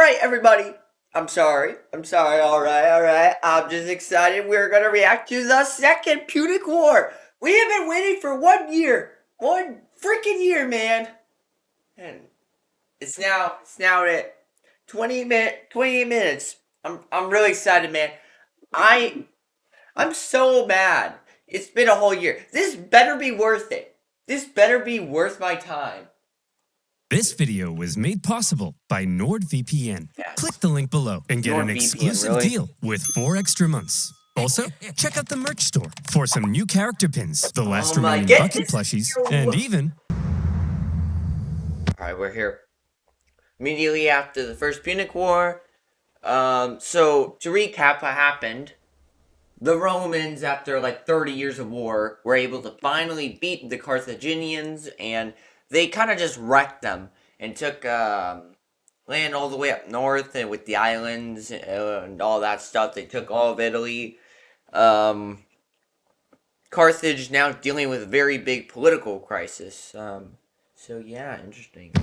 right, everybody. I'm sorry. All right. I'm just excited. We're going to react to the second Punic War. We have been waiting for 1 year. 1 freaking year, man. And it's now at 28 minutes. I'm really excited, man. I'm so mad. It's been a whole year. This better be worth it. This better be worth my time. This video was made possible by NordVPN. Yes. Click the link below and get an exclusive deal with 4 extra months. Also, check out the merch store for some new character pins, the last remaining bucket plushies, and even... Alright, we're here. Immediately after the first Punic War. So, to recap what happened, the Romans, after like 30 years of war, were able to finally beat the Carthaginians, and they kind of just wrecked them and took land all the way up north and with the islands and all that stuff. They took all of Italy. Carthage now dealing with a very big political crisis. So yeah, interesting.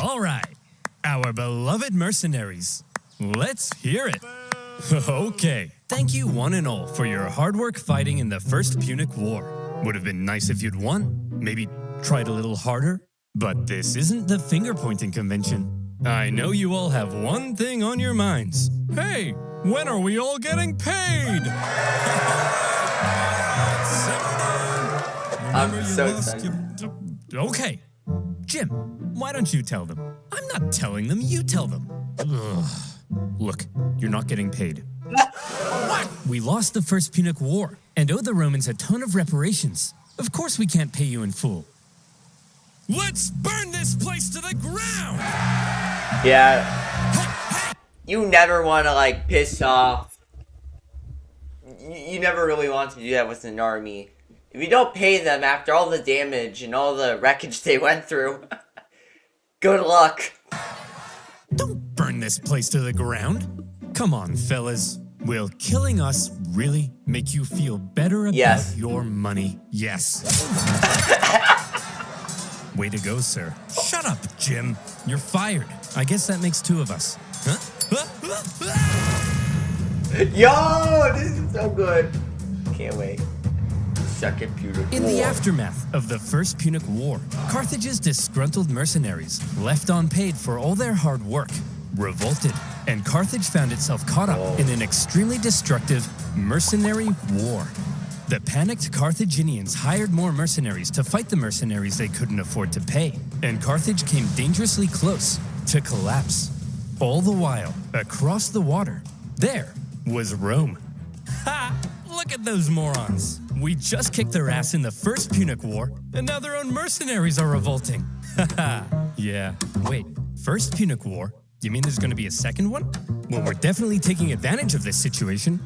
All right, our beloved mercenaries. Let's hear it. Okay, thank you one and all for your hard work fighting in the first Punic War. Would have been nice if you'd won, maybe tried a little harder, but this isn't the finger-pointing convention. I know you all have one thing on your minds. Hey, when are we all getting paid? I'm so excited. Okay, Jim, why don't you tell them? I'm not telling them, you tell them. Ugh. Look, you're not getting paid. What? We lost the first Punic War and owe the Romans a ton of reparations. Of course we can't pay you in full. Let's burn this place to the ground! Yeah. You never want to, like, piss off. You never really want to do that with an army. If you don't pay them after all the damage and all the wreckage they went through, good luck. Don't burn this place to the ground. Come on, fellas. Will killing us really make you feel better about your money? Yes. Way to go, sir. Shut up, Jim. You're fired. I guess that makes 2 of us. Huh? Yo, this is so good. Can't wait. Second Punic War. In the aftermath of the First Punic War, Carthage's disgruntled mercenaries, left unpaid for all their hard work, revolted, and Carthage found itself caught up in an extremely destructive mercenary war. The panicked Carthaginians hired more mercenaries to fight the mercenaries they couldn't afford to pay, and Carthage came dangerously close to collapse. All the while, across the water, there was Rome. Ha! Look at those morons. We just kicked their ass in the first Punic War, and now their own mercenaries are revolting. Haha. Yeah, wait, first Punic War? You mean there's gonna be a second one? Well, we're definitely taking advantage of this situation.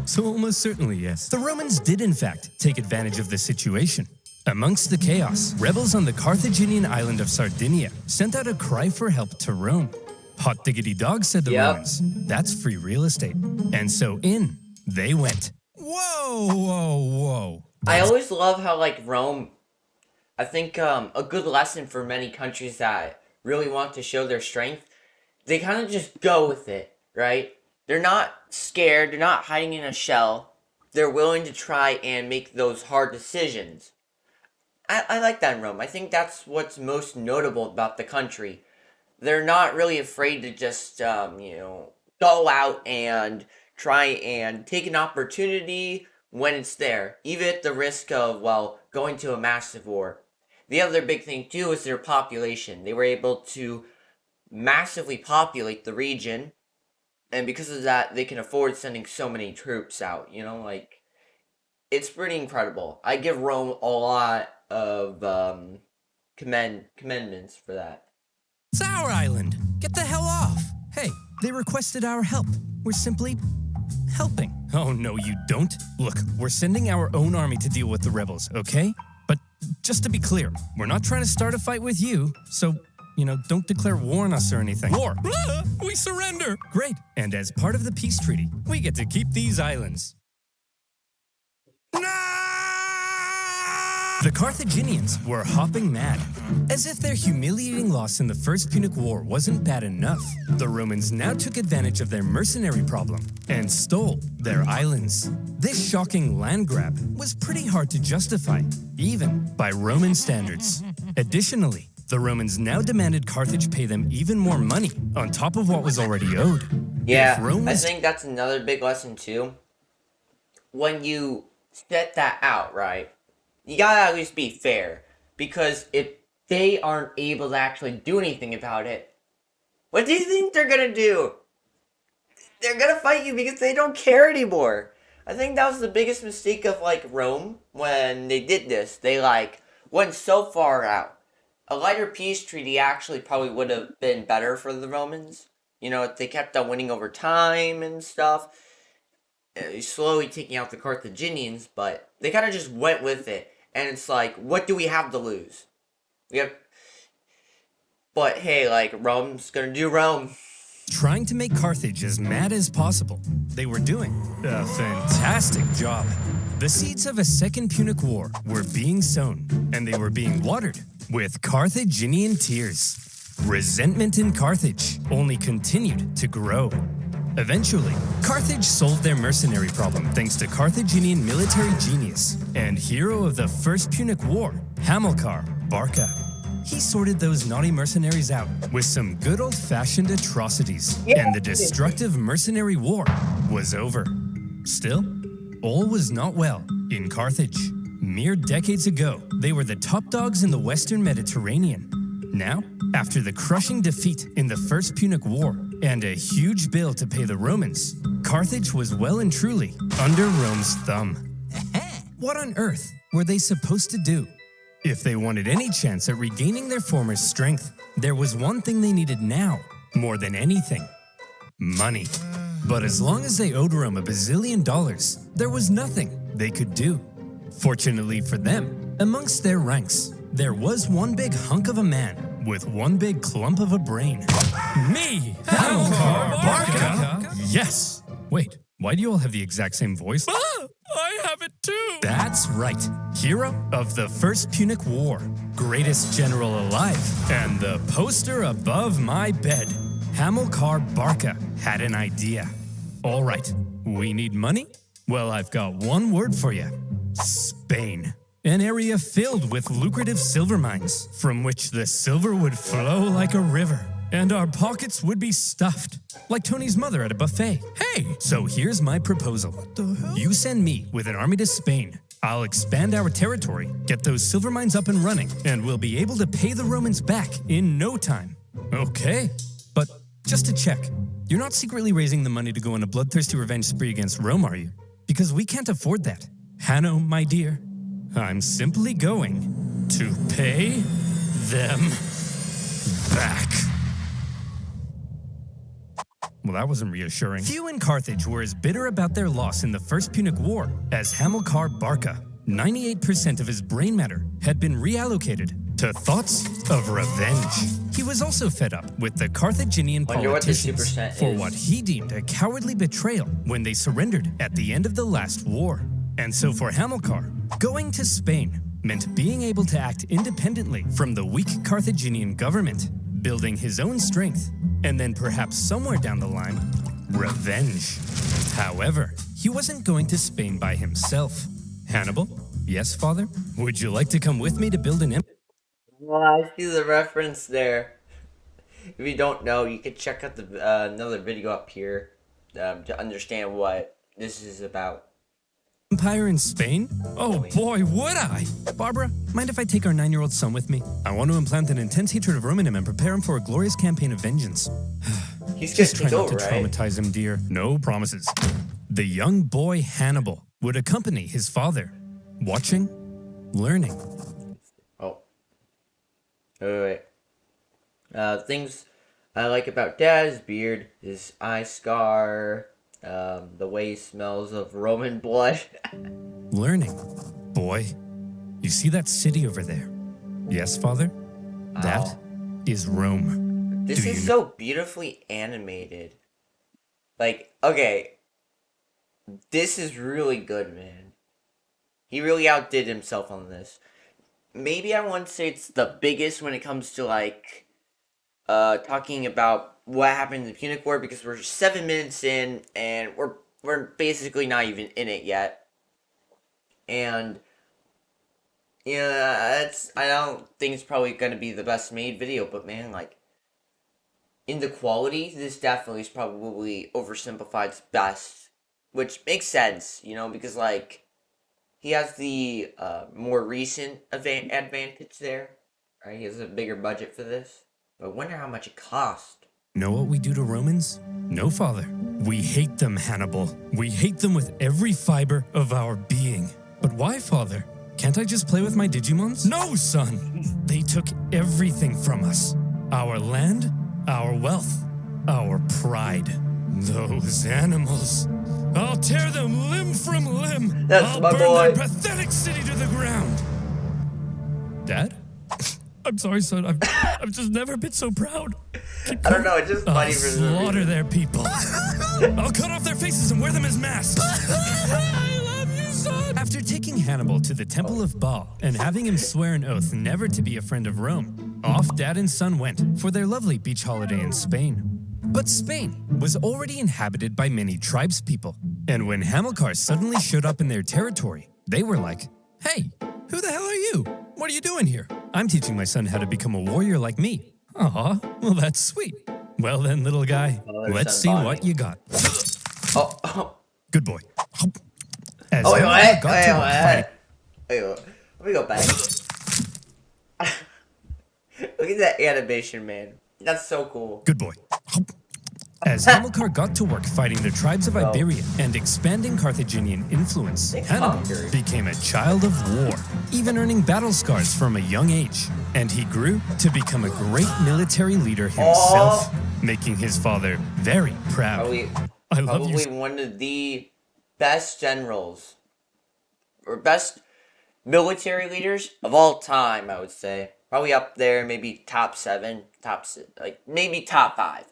So almost certainly, yes. The Romans did, in fact, take advantage of the situation. Amongst the chaos, rebels on the Carthaginian island of Sardinia sent out a cry for help to Rome. Hot diggity dog, said the Romans. That's free real estate. And so in they went. Whoa. I always love how, like, Rome, I think a good lesson for many countries that really want to show their strength, they kind of just go with it, right? They're not scared, they're not hiding in a shell. They're willing to try and make those hard decisions. I like that in Rome. I think that's what's most notable about the country. They're not really afraid to just, go out and try and take an opportunity when it's there, even at the risk of, going to a massive war. The other big thing, too, is their population. They were able to massively populate the region, and because of that, they can afford sending so many troops out, it's pretty incredible. I give Rome a lot of, commendments for that. It's our island. Get the hell off. Hey, they requested our help. We're simply helping. Oh, no, you don't. Look, we're sending our own army to deal with the rebels, okay? But just to be clear, we're not trying to start a fight with you, so, don't declare war on us or anything. War! We surrender! Great. And as part of the peace treaty, we get to keep these islands. No! The Carthaginians were hopping mad. As if their humiliating loss in the First Punic War wasn't bad enough, the Romans now took advantage of their mercenary problem and stole their islands. This shocking land grab was pretty hard to justify, even by Roman standards. Additionally, the Romans now demanded Carthage pay them even more money on top of what was already owed. Yeah, I think that's another big lesson too. When you set that out, right, you gotta at least be fair. Because if they aren't able to actually do anything about it, what do you think they're gonna do? They're gonna fight you because they don't care anymore. I think that was the biggest mistake of like Rome when they did this. They like went so far out. A lighter peace treaty actually probably would have been better for the Romans. You know, if they kept on winning over time and stuff, slowly taking out the Carthaginians, but they kind of just went with it. And it's like, what do we have to lose? We have, but hey, like Rome's gonna do Rome. Trying to make Carthage as mad as possible. They were doing a fantastic job. The seeds of a second Punic War were being sown, and they were being watered with Carthaginian tears. Resentment in Carthage only continued to grow. Eventually, Carthage solved their mercenary problem thanks to Carthaginian military genius and hero of the First Punic War, Hamilcar Barca. He sorted those naughty mercenaries out with some good old-fashioned atrocities, and the destructive mercenary war was over. Still, all was not well in Carthage. Mere decades ago, they were the top dogs in the Western Mediterranean. Now, after the crushing defeat in the First Punic War and a huge bill to pay the Romans, Carthage was well and truly under Rome's thumb. What on earth were they supposed to do? If they wanted any chance at regaining their former strength, there was one thing they needed now, more than anything: money. But as long as they owed Rome $1 bazillion, there was nothing they could do. Fortunately for them, amongst their ranks, there was one big hunk of a man with one big clump of a brain. Me, Hamilcar Barca! Yes! Wait, why do you all have the exact same voice? I have it too! That's right. Hero of the First Punic War, greatest general alive, and the poster above my bed. Hamilcar Barca had an idea. All right, we need money? Well, I've got one word for you. Spain. An area filled with lucrative silver mines, from which the silver would flow like a river, and our pockets would be stuffed, like Tony's mother at a buffet. Hey! So here's my proposal. What the hell? You send me with an army to Spain. I'll expand our territory, get those silver mines up and running, and we'll be able to pay the Romans back in no time. Okay, but just to check, you're not secretly raising the money to go on a bloodthirsty revenge spree against Rome, are you? Because we can't afford that. Hanno, my dear, I'm simply going to pay them back. Well, that wasn't reassuring. Few in Carthage were as bitter about their loss in the First Punic War as Hamilcar Barca. 98% of his brain matter had been reallocated to thoughts of revenge. He was also fed up with the Carthaginian politicians for what he deemed a cowardly betrayal when they surrendered at the end of the last war. And so for Hamilcar, going to Spain meant being able to act independently from the weak Carthaginian government, building his own strength, and then perhaps somewhere down the line, revenge. However, he wasn't going to Spain by himself. Hannibal? Yes, father? Would you like to come with me to build an empire? Well, I see the reference there. If you don't know, you can check out the another video up here to understand what this is about. Empire in Spain? Oh boy, would I! Barbara, mind if I take our 9-year-old son with me? I want to implant an intense hatred of Rome in him and prepare him for a glorious campaign of vengeance. He's Just try go, not to right? traumatize him, dear. No promises. The young boy Hannibal would accompany his father, watching, learning. Oh. Wait. Things I like about Dad's beard, his eye scar, the way he smells of Roman blood. Learning. Boy, you see that city over there? Yes, father? That is Rome. This is so beautifully animated. Like, okay. This is really good, man. He really outdid himself on this. maybe I wouldn't say it's the biggest when it comes to like talking about what happened in the Punic War, because we're 7 minutes in and we're basically not even in it yet. And yeah, that's, I don't think it's probably gonna be the best made video, but man, like in the quality, this definitely is probably Oversimplified's best, which makes sense, because like he has the more recent advantage there, right? He has a bigger budget for this. But I wonder how much it cost. Know what we do to Romans? No, Father. We hate them, Hannibal. We hate them with every fiber of our being. But why, Father? Can't I just play with my Digimons? No, son! They took everything from us. Our land, our wealth, our pride. Those animals. I'll tear them limb from limb. That's my burn boy. their pathetic city to the ground. Dad? I'm sorry, son. I've just never been so proud. I don't know, it's just funny I'll for slaughter their people. I'll cut off their faces and wear them as masks. I love you, son. After taking Hannibal to the Temple of Baal and having him swear an oath never to be a friend of Rome, off Dad and son went for their lovely beach holiday in Spain. But Spain was already inhabited by many tribespeople. And when Hamilcar suddenly showed up in their territory, they were like, "Hey, who the hell are you? What are you doing here? I'm teaching my son how to become a warrior like me." Aw, well, that's sweet. Well then, little guy, let's see what you got. Oh. Good boy. As Oh, wait, Hamilcar what? got to work fighting- Wait, let me go back. Look at that animation, man. That's so cool. Good boy. As Hamilcar got to work fighting the tribes of Iberia and expanding Carthaginian influence, Hannibal became a child of war, even earning battle scars from a young age. And he grew to become a great military leader himself, making his father very proud. I love you. Probably one of the best generals, or best military leaders of all time, I would say. Probably up there, maybe top 7, maybe top 5.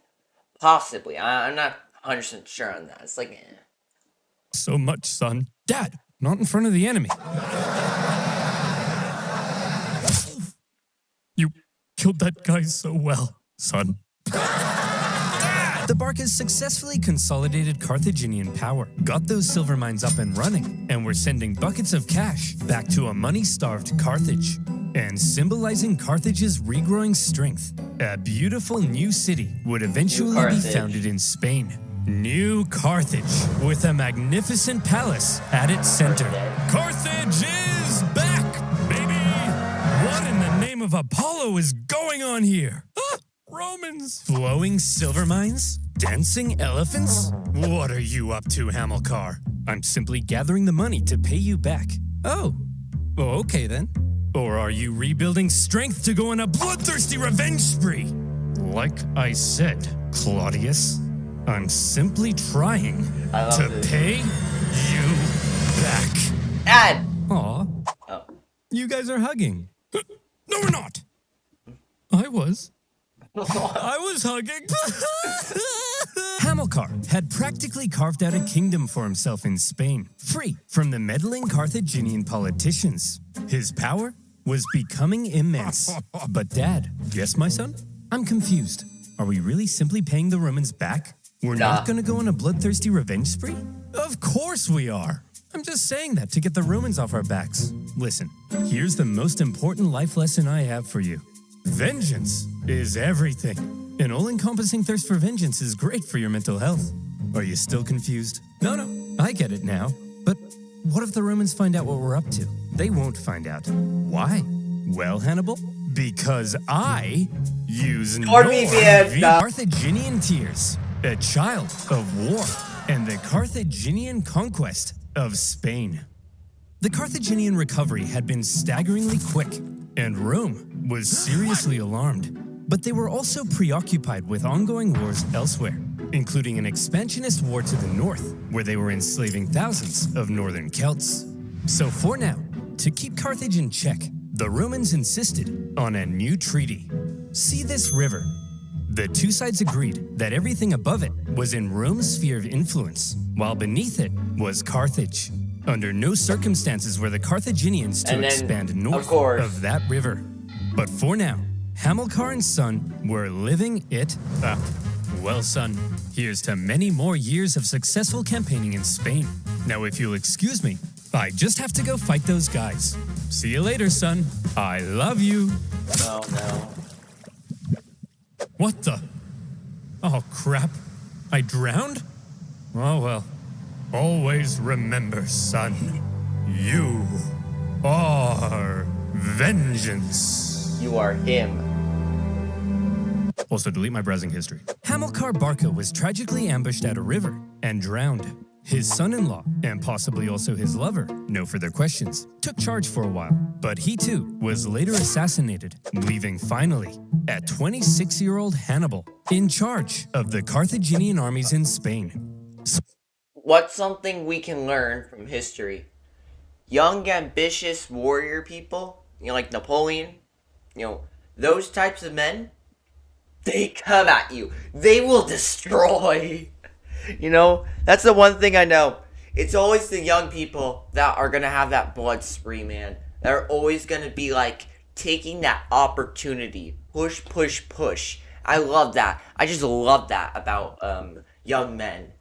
Possibly. I'm not 100% sure on that. It's like, So much, son. Dad, not in front of the enemy. You killed that guy so well, son. The Barcas successfully consolidated Carthaginian power, got those silver mines up and running, and were sending buckets of cash back to a money-starved Carthage. And symbolizing Carthage's regrowing strength, a beautiful new city would eventually be founded in Spain. New Carthage, with a magnificent palace at its center. Carthage is back, baby! What in the name of Apollo is going on here? Romans! Flowing silver mines? Dancing elephants? What are you up to, Hamilcar? I'm simply gathering the money to pay you back. Oh, okay then. Or are you rebuilding strength to go on a bloodthirsty revenge spree? Like I said, Claudius, I'm simply trying to pay you back. Dad! Aw. Oh. You guys are hugging. No, we're not. I was. I was hugging. Hamilcar had practically carved out a kingdom for himself in Spain, free from the meddling Carthaginian politicians. His power was becoming immense. But Dad, yes, my son? I'm confused. Are we really simply paying the Romans back? We're not gonna go on a bloodthirsty revenge spree? Of course we are. I'm just saying that to get the Romans off our backs. Listen, here's the most important life lesson I have for you. Vengeance is everything. An all-encompassing thirst for vengeance is great for your mental health. Are you still confused? No, I get it now. But what if the Romans find out what we're up to? They won't find out. Why? Well, Hannibal, because I use Carthaginian tears, a child of war, and the Carthaginian conquest of Spain. The Carthaginian recovery had been staggeringly quick, and Rome was seriously alarmed. But they were also preoccupied with ongoing wars elsewhere, including an expansionist war to the north, where they were enslaving thousands of northern Celts. So for now, to keep Carthage in check, the Romans insisted on a new treaty. See this river? The two sides agreed that everything above it was in Rome's sphere of influence, while beneath it was Carthage. Under no circumstances were the Carthaginians to And then, expand of north course, of that river. But for now, Hamilcar and son were living it up. Well, son, here's to many more years of successful campaigning in Spain. Now, if you'll excuse me, I just have to go fight those guys. See you later, son. I love you. oh no. What the? Oh, crap. I drowned? Oh, well. Always remember, son. You are vengeance. You are him. Also, delete my browsing history. Hamilcar Barca was tragically ambushed at a river and drowned. His son-in-law, and possibly also his lover, no further questions, took charge for a while. But he too was later assassinated, leaving finally a 26-year-old Hannibal in charge of the Carthaginian armies in Spain. What's something we can learn from history? Young, ambitious warrior people, like Napoleon, those types of men, they come at you. They will destroy. That's the one thing I know. It's always the young people that are going to have that blood spree, man. They're always going to be like taking that opportunity. Push, push, push. I love that. I just love that about young men.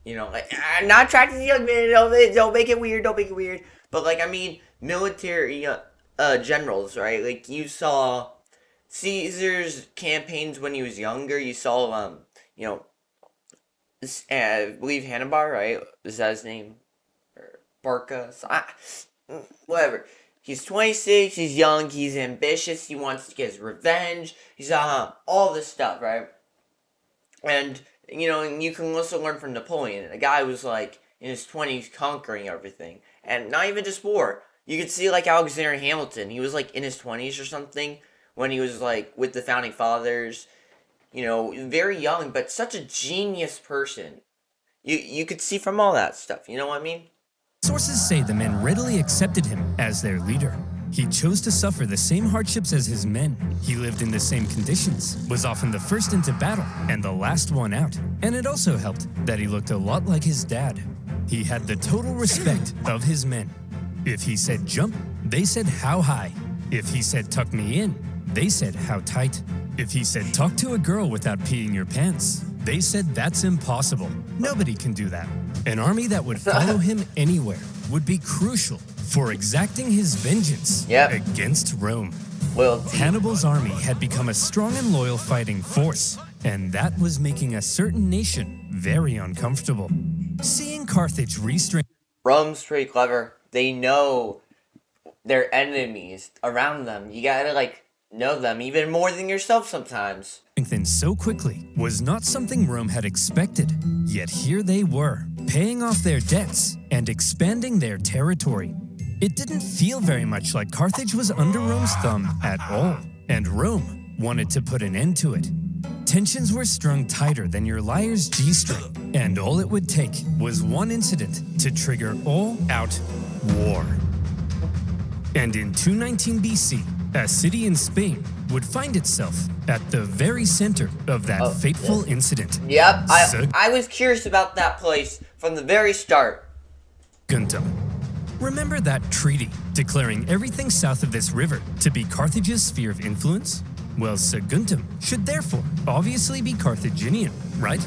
Like, I'm not attracted to young men. Don't make it weird. Don't make it weird. But, military generals, right? Like, you saw Caesar's campaigns when he was younger. You saw, I believe Hannibal, right? Is that his name? Or Barca? Whatever. He's 26, he's young, he's ambitious, he wants to get his revenge. He's, all this stuff, right? And, and you can also learn from Napoleon. A guy was, in his 20s conquering everything. And not even just war. You could see, Alexander Hamilton. He was, in his 20s or something when he was, with the Founding Fathers. Very young, but such a genius person. You could see from all that stuff. You know what I mean? Sources say the men readily accepted him as their leader. He chose to suffer the same hardships as his men. He lived in the same conditions, was often the first into battle and the last one out. And it also helped that he looked a lot like his dad. He had the total respect of his men. If he said jump, they said how high. If he said tuck me in, they said how tight. If he said talk to a girl without peeing your pants, they said that's impossible. Nobody can do that. An army that would follow him anywhere would be crucial for exacting his vengeance against Rome. Loyalty. Hannibal's army had become a strong and loyal fighting force, and that was making a certain nation very uncomfortable. Seeing Carthage restrain Rome's pretty clever. They know their enemies around them. You gotta, know them even more than yourself sometimes. strengthen so quickly was not something Rome had expected. Yet here they were, paying off their debts and expanding their territory. It didn't feel very much like Carthage was under Rome's thumb at all, and Rome wanted to put an end to it. Tensions were strung tighter than your liar's G-string, and all it would take was one incident to trigger all-out war. And in 219 BC, a city in Spain would find itself at the very center of that fateful incident. Yep, I was curious about that place from the very start. Saguntum. Remember that treaty declaring everything south of this river to be Carthage's sphere of influence? Well, Saguntum should therefore obviously be Carthaginian, right?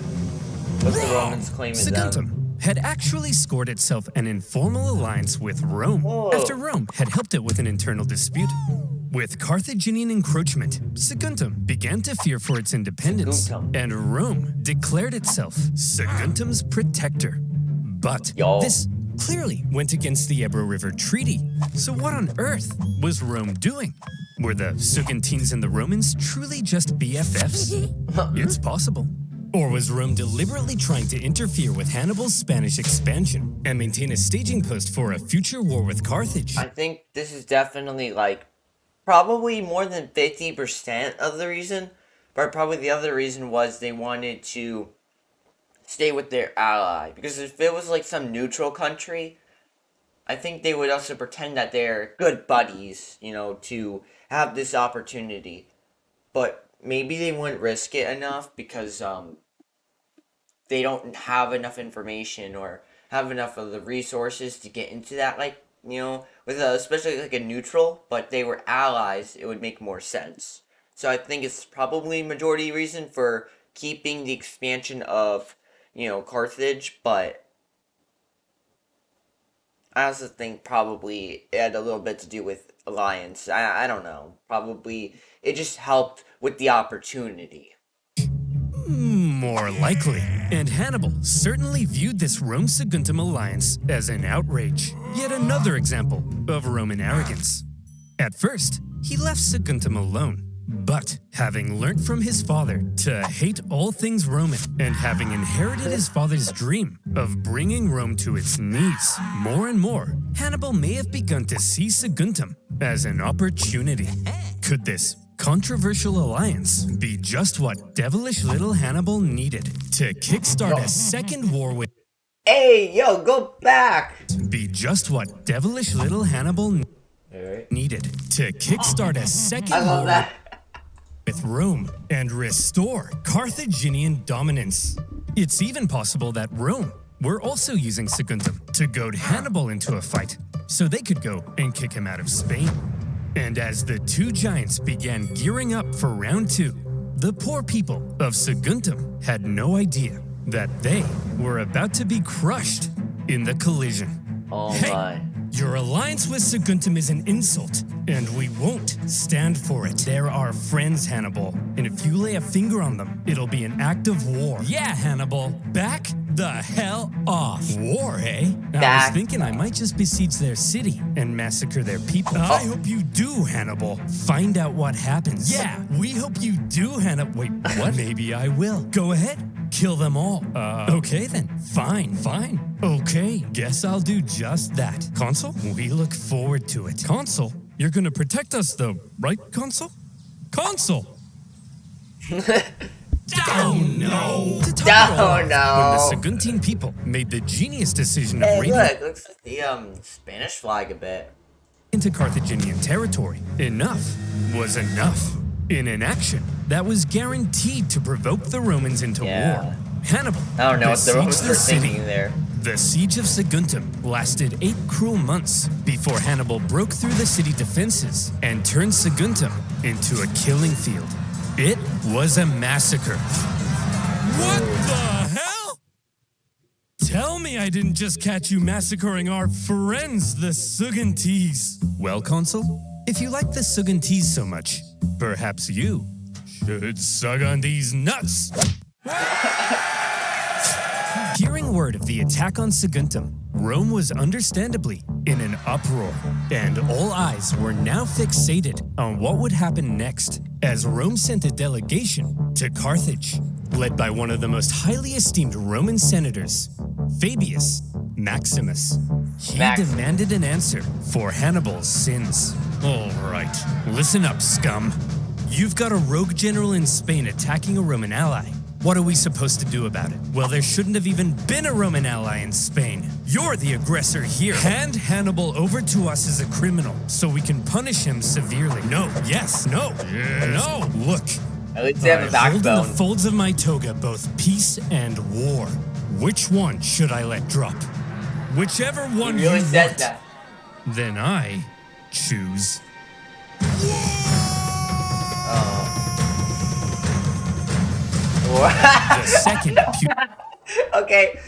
But the Romans claim it Saguntum had actually scored itself an informal alliance with Rome after Rome had helped it with an internal dispute. With Carthaginian encroachment, Saguntum began to fear for its independence, and Rome declared itself Saguntum's protector. But this clearly went against the Ebro River Treaty. So what on earth was Rome doing? Were the Saguntines and the Romans truly just BFFs? It's possible. Or was Rome deliberately trying to interfere with Hannibal's Spanish expansion and maintain a staging post for a future war with Carthage? I think this is definitely probably more than 50% of the reason, but probably the other reason was they wanted to stay with their ally. Because if it was some neutral country, I think they would also pretend that they're good buddies, to have this opportunity. But maybe they wouldn't risk it enough because they don't have enough information, or have enough of the resources to get into that, like, with especially like a neutral, but they were allies, it would make more sense. So I think it's probably majority reason for keeping the expansion of, Carthage, but I also think probably it had a little bit to do with alliance. I don't know. Probably it just helped with the opportunity. More likely. And Hannibal certainly viewed this Rome-Saguntum alliance as an outrage. Yet another example of Roman arrogance. At first, he left Saguntum alone. But having learnt from his father to hate all things Roman and having inherited his father's dream of bringing Rome to its knees more and more, Hannibal may have begun to see Saguntum as an opportunity. Could this controversial alliance be just what devilish little Hannibal needed to kickstart a second war with? Hey, yo, go back! Be just what devilish little Hannibal needed to kickstart a second I love war that. with Rome and restore Carthaginian dominance. It's even possible that Rome were also using Saguntum to goad Hannibal into a fight so they could go and kick him out of Spain. And as the two giants began gearing up for round two, the poor people of Saguntum had no idea that they were about to be crushed in the collision. Oh Hey, my. Your alliance with Saguntum is an insult, and we won't stand for it. They're our friends, Hannibal, and if you lay a finger on them, it'll be an act of war. Yeah, Hannibal, back the hell off. War, eh? I was thinking I might just besiege their city and massacre their people. I hope you do, Hannibal. Find out what happens. Yeah, we hope you do, Hannibal. Wait, what? Maybe I will. Go ahead. Kill them all. Okay then. Fine. Okay, guess I'll do just that. Consul, we look forward to it. Consul, you're gonna protect us though, right, Consul? Consul! Oh no! To top it all off, no. when the Saguntine people made the genius decision of Hey, raiding look, looks like the Spanish flag a bit. into Carthaginian territory, enough was enough. In an action that was guaranteed to provoke the Romans into war, Hannibal I don't know what the Romans besieged were the city. thinking there. The siege of Saguntum lasted 8 cruel months before Hannibal broke through the city defenses and turned Saguntum into a killing field. It was a massacre. What the hell? Tell me I didn't just catch you massacring our friends, the Saguntines. Well, Consul, if you like the Saguntines so much, perhaps you should sug on these nuts. Hearing word of the attack on Saguntum, Rome was understandably in an uproar, and all eyes were now fixated on what would happen next, as Rome sent a delegation to Carthage, led by one of the most highly esteemed Roman senators, Fabius Maximus. He demanded an answer for Hannibal's sins. All right, listen up, scum. You've got a rogue general in Spain attacking a Roman ally. What are we supposed to do about it? Well, there shouldn't have even been a Roman ally in Spain. You're the aggressor here. Hand Hannibal over to us as a criminal so we can punish him severely. No, yes, no, no. Look, At least they have a I hold in the backbone. folds of my toga both peace and war. Which one should I let drop? Whichever one You really you said want. that. Then I choose. The second Okay.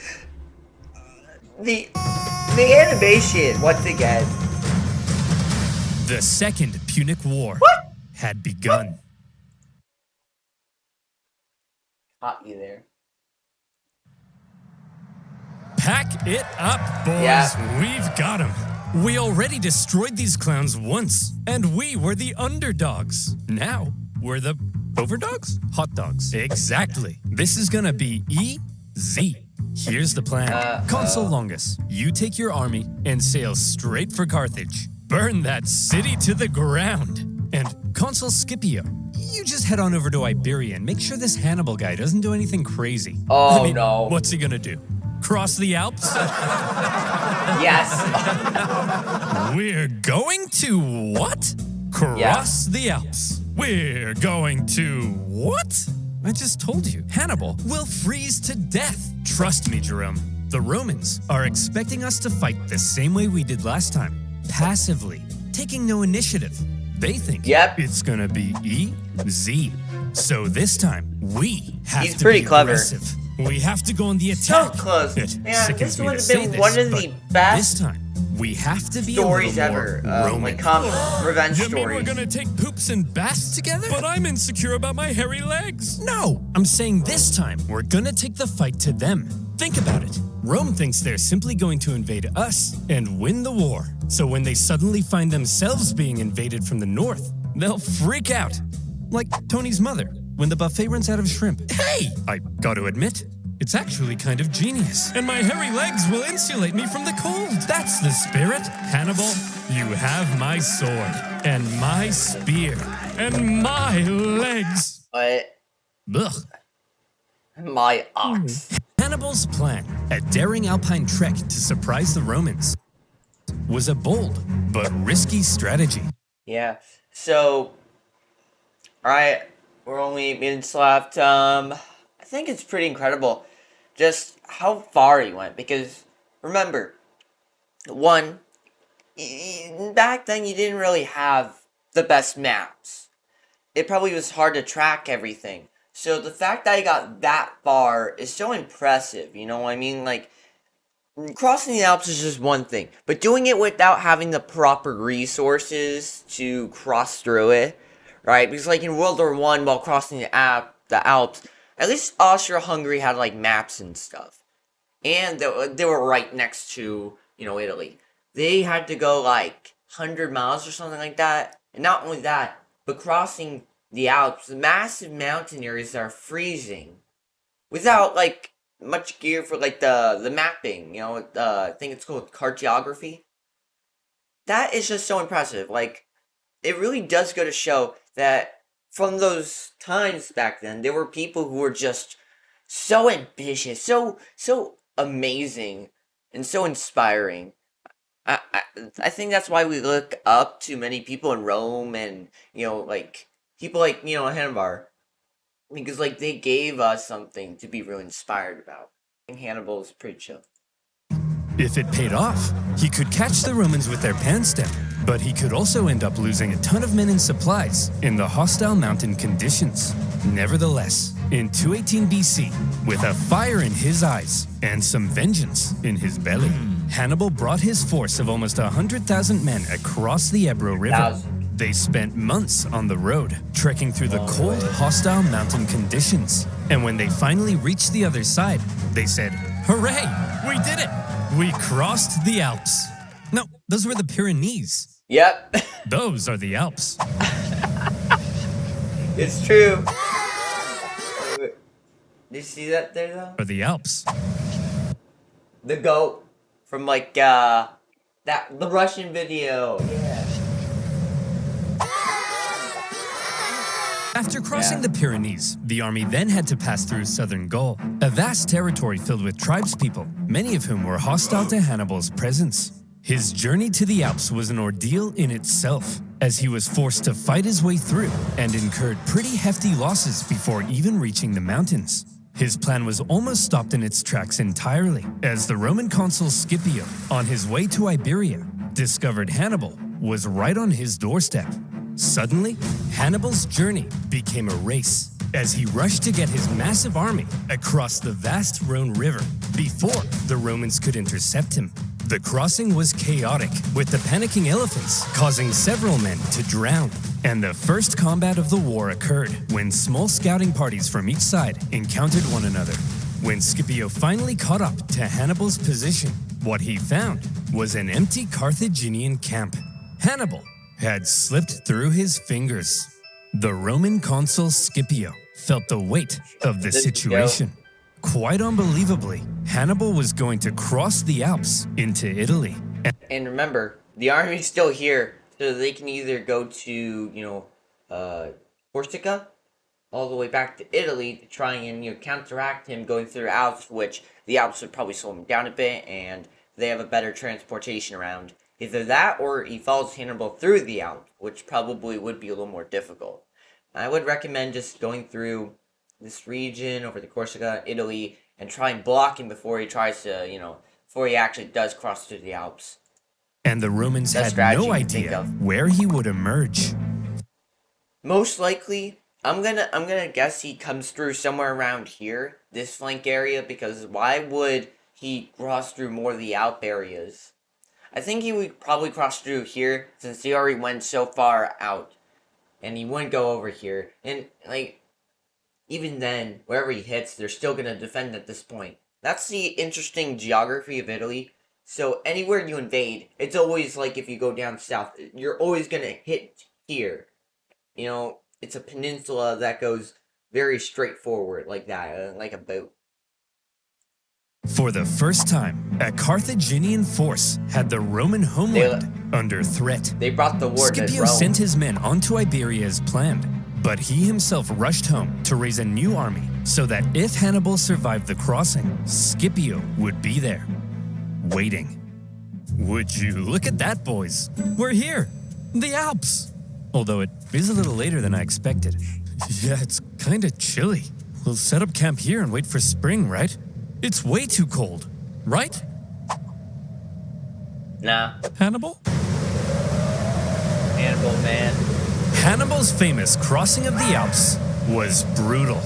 The animation once again. The Second Punic War had begun. Caught you there. Pack it up, boys. Yeah. We've got them. We already destroyed these clowns once, and we were the underdogs. Now, we're the overdogs? Hot dogs. Exactly. This is gonna be easy. Here's the plan. Consul Longus, you take your army and sail straight for Carthage. Burn that city to the ground. And Consul Scipio, you just head on over to Iberia and make sure this Hannibal guy doesn't do anything crazy. Oh, no. What's he gonna do? Cross the Alps? Yes. We're going to what? Cross the Alps. We're going to what? I just told you. Hannibal will freeze to death. Trust me, Jerome. The Romans are expecting us to fight the same way we did last time, passively, taking no initiative. They think it's gonna be easy. So this time, we have He's to pretty be clever. aggressive. We have to go on the So attack. close. It Man, sickens this me would to have say been this, one of but the best this time, we have to be stories a little more ever. Roman. Like comic revenge You mean stories. we're gonna take poops and baths together? But I'm insecure about my hairy legs. No, I'm saying this time we're gonna take the fight to them. Think about it. Rome thinks they're simply going to invade us and win the war. So when they suddenly find themselves being invaded from the north, they'll freak out. Like Tony's mother when the buffet runs out of shrimp. Hey! I gotta admit, it's actually kind of genius. And my hairy legs will insulate me from the cold. That's the spirit. Hannibal, you have my sword, and my spear, and my legs. But Ugh. my ox. Hannibal's plan, a daring alpine trek to surprise the Romans, was a bold but risky strategy. Yeah. So, alright, we're only minutes left. I think it's pretty incredible just how far he went, because remember, one, back then you didn't really have the best maps. It probably was hard to track everything. So the fact that he got that far is so impressive, you know what I mean? Like, crossing the Alps is just one thing, but doing it without having the proper resources to cross through it, right? Because like in World War One, while crossing the Alps, at least Austria-Hungary had like maps and stuff, and they were right next to Italy. They had to go like 100 miles or something like that, and not only that, but crossing the Alps, the massive mountain areas are freezing, without like much gear for like the mapping, I think it's called cartography. That is just so impressive. Like, it really does go to show that from those times back then, there were people who were just so ambitious, so amazing, and so inspiring. I, I I think that's why we look up to many people in Rome, and like people like Hannibal, because like they gave us something to be really inspired about. And Hannibal is pretty chill. If it paid off, he could catch the Romans with their pants down, but he could also end up losing a ton of men and supplies in the hostile mountain conditions. Nevertheless, in 218 BC, with a fire in his eyes and some vengeance in his belly, Hannibal brought his force of almost 100,000 men across the Ebro River. They spent months on the road, trekking through the cold, hostile mountain conditions. And when they finally reached the other side, they said, "Hooray! We did it! We crossed the Alps." No, those were the Pyrenees. Yep. Those are the Alps. It's true. Did you see that there though? Are the Alps. The goat from like the Russian video. Yeah. After crossing the Pyrenees, the army then had to pass through southern Gaul, a vast territory filled with tribespeople, many of whom were hostile to Hannibal's presence. His journey to the Alps was an ordeal in itself, as he was forced to fight his way through and incurred pretty hefty losses before even reaching the mountains. His plan was almost stopped in its tracks entirely, as the Roman consul Scipio, on his way to Iberia, discovered Hannibal was right on his doorstep. Suddenly, Hannibal's journey became a race as he rushed to get his massive army across the vast Rhone River before the Romans could intercept him. The crossing was chaotic, with the panicking elephants causing several men to drown. And the first combat of the war occurred when small scouting parties from each side encountered one another. When Scipio finally caught up to Hannibal's position, what he found was an empty Carthaginian camp. Hannibal had slipped through his fingers. The Roman consul Scipio felt the weight of the situation. Quite unbelievably, Hannibal was going to cross the Alps into Italy. And remember, the army's still here, so they can either go to, Corsica, all the way back to Italy to try and, counteract him going through the Alps, which the Alps would probably slow him down a bit, and they have a better transportation around. Either that, or he follows Hannibal through the Alps, which probably would be a little more difficult. I would recommend just going through this region over the Corsica, Italy, and try and block him before he tries to, before he actually does cross through the Alps. And the Romans That had strategy no you think idea of. where he would emerge. Most likely, I'm gonna guess he comes through somewhere around here, this flank area, because why would he cross through more of the Alp areas? I think he would probably cross through here since he already went so far out, and he wouldn't go over here. And like, even then, wherever he hits, they're still gonna defend at this point. That's the interesting geography of Italy. So anywhere you invade, it's always like if you go down south, you're always gonna hit here. It's a peninsula that goes very straightforward like that, like a boat. For the first time, a Carthaginian force had the Roman homeland under threat. They brought the war to Scipio Rome. sent his men onto Iberia as planned, but he himself rushed home to raise a new army so that if Hannibal survived the crossing, Scipio would be there, waiting. Would you look at that, boys? We're here, the Alps. Although it is a little later than I expected. Yeah, it's kind of chilly. We'll set up camp here and wait for spring, right? It's way too cold, right? Nah, Hannibal? Hannibal, man. Hannibal's famous crossing of the Alps was brutal.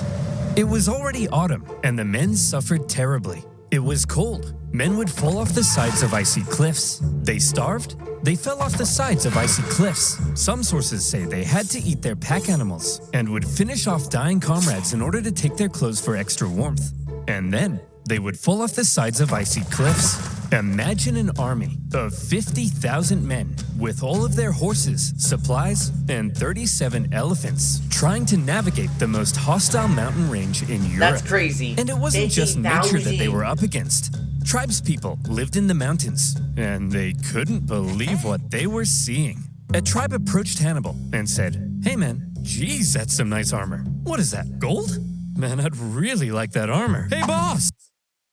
It was already autumn, and the men suffered terribly. It was cold. Men would fall off the sides of icy cliffs. They starved. They fell off the sides of icy cliffs. Some sources say they had to eat their pack animals and would finish off dying comrades in order to take their clothes for extra warmth. And then they would fall off the sides of icy cliffs. Imagine an army of 50,000 men with all of their horses, supplies, and 37 elephants trying to navigate the most hostile mountain range in Europe. That's crazy. And it wasn't just nature that they 50,000. were up against. Tribespeople lived in the mountains, and they couldn't believe what they were seeing. A tribe approached Hannibal and said, "Hey man, geez, that's some nice armor. What is that, gold? Man, I'd really like that armor. Hey boss!"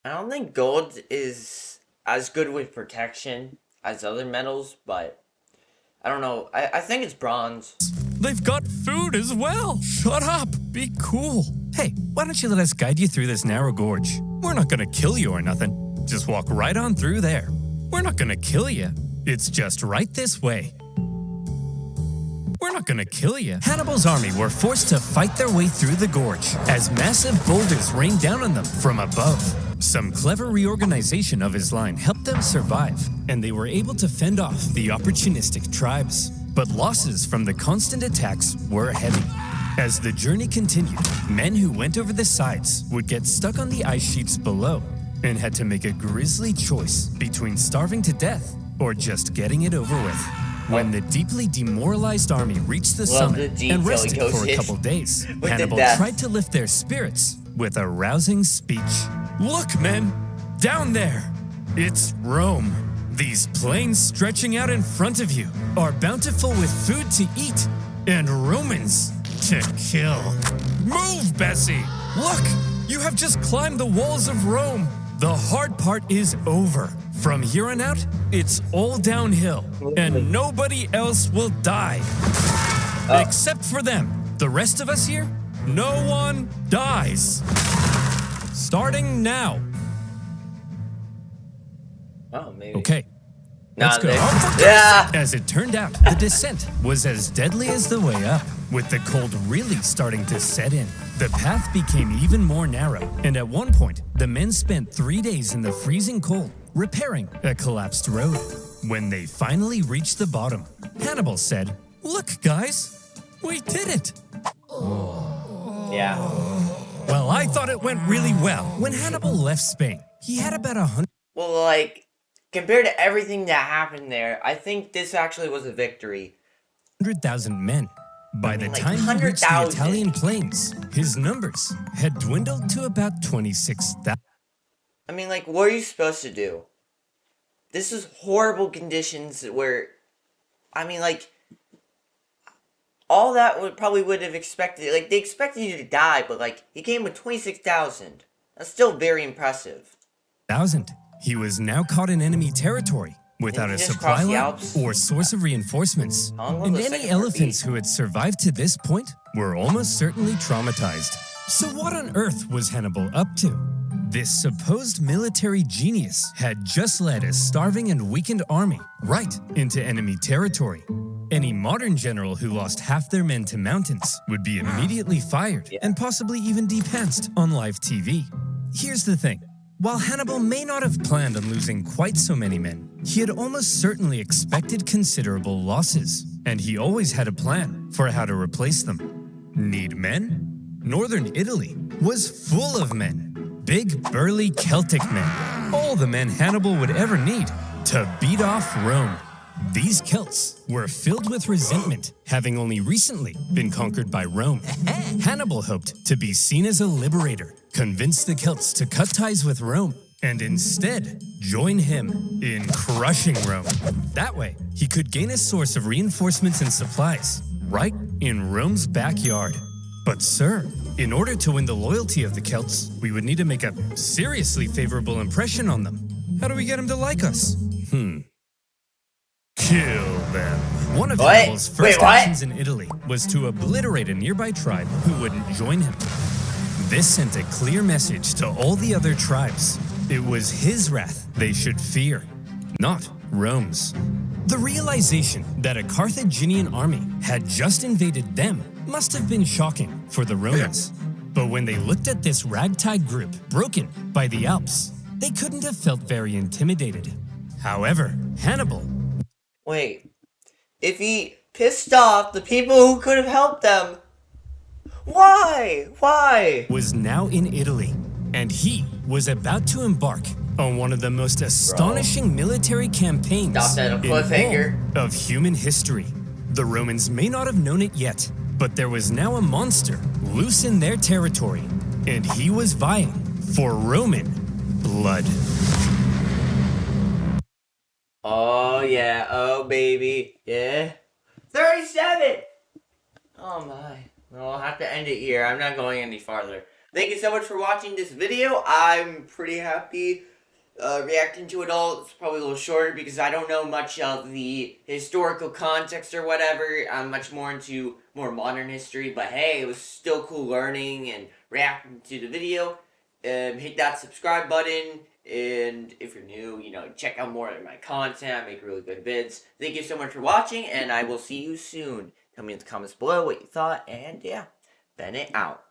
I don't think gold is as good with protection as other metals, but I don't know. I think it's bronze. They've got food as well. Shut up. Be cool. Hey, why don't you let us guide you through this narrow gorge? We're not gonna kill you or nothing. Just walk right on through there. We're not gonna kill you. It's just right this way. We're not gonna kill you. Hannibal's army were forced to fight their way through the gorge as massive boulders rained down on them from above. Some clever reorganization of his line helped them survive, and they were able to fend off the opportunistic tribes. But losses from the constant attacks were heavy. As the journey continued, men who went over the sides would get stuck on the ice sheets below and had to make a grisly choice between starving to death or just getting it over with. When the deeply demoralized army reached the Love the summit detail and he rested goes for a in couple days, with Hannibal the death. tried to lift their spirits with a rousing speech. "Look, men, down there, it's Rome. These plains stretching out in front of you are bountiful with food to eat and Romans to kill. Move, Bessie! Look, you have just climbed the walls of Rome. The hard part is over. From here on out, it's all downhill, and nobody else will die. Except for them. The rest of us here, no one dies. Starting now." Oh, maybe. Okay, Nah, let's go. they- Oh, for Yeah. As it turned out, the descent was as deadly as the way up, with the cold really starting to set in. The path became even more narrow, and at one point, the men spent 3 days in the freezing cold repairing a collapsed road. When they finally reached the bottom, Hannibal said, "Look, guys, we did it." Yeah. Well, I thought it went really well. When Hannibal left Spain, he had about 100 Well, like, compared to everything that happened there, I think this actually was a victory. 100,000 men. By the like time he reached the 100,000. Italian plains, his numbers had dwindled to about 26,000. I mean, like, what are you supposed to do? This is horrible conditions where, I mean, like, all that would have expected. Like, they expected you to die, but, like, he came with 26,000. That's still very impressive. He was now caught in enemy territory without Didn't a he just supply cross the line Alps? or source of reinforcements. How long will And the any second part elephants be? who had survived to this point were almost certainly traumatized. So what on earth was Hannibal up to? This supposed military genius had just led a starving and weakened army right into enemy territory. Any modern general who lost half their men to mountains would be immediately fired and possibly even depantsed on live TV. Here's the thing. While Hannibal may not have planned on losing quite so many men, he had almost certainly expected considerable losses, and he always had a plan for how to replace them. Need men? Northern Italy was full of men. Big, burly Celtic men. All the men Hannibal would ever need to beat off Rome. These Celts were filled with resentment, having only recently been conquered by Rome. Hannibal hoped to be seen as a liberator, convince the Celts to cut ties with Rome, and instead join him in crushing Rome. That way, he could gain a source of reinforcements and supplies right in Rome's backyard. But sir, in order to win the loyalty of the Celts, we would need to make a seriously favorable impression on them. How do we get them to like us? Kill them. One of Hannibal's first actions in Italy was to obliterate a nearby tribe who wouldn't join him. This sent a clear message to all the other tribes. It was his wrath they should fear, not Rome's. The realization that a Carthaginian army had just invaded them must have been shocking for the Romans. But when they looked at this ragtag group broken by the Alps, they couldn't have felt very intimidated. However, Hannibal... Wait, if he pissed off the people who could have helped them, why? ...was now in Italy, and he was about to embark on one of the most astonishing military campaigns in all of human history. The Romans may not have known it yet, but there was now a monster loose in their territory, and he was vying for Roman blood. Oh yeah, oh baby, yeah. 37! Oh my. Well, I'll have to end it here. I'm not going any farther. Thank you so much for watching this video. I'm pretty happy reacting to it all. It's probably a little shorter because I don't know much of the historical context or whatever. I'm much more into more modern history. But hey, it was still cool learning and reacting to the video. Hit that subscribe button. And if you're new, check out more of my content. I make really good vids. Thank you so much for watching, and I will see you soon. Tell me in the comments below what you thought, and yeah, Bennett out.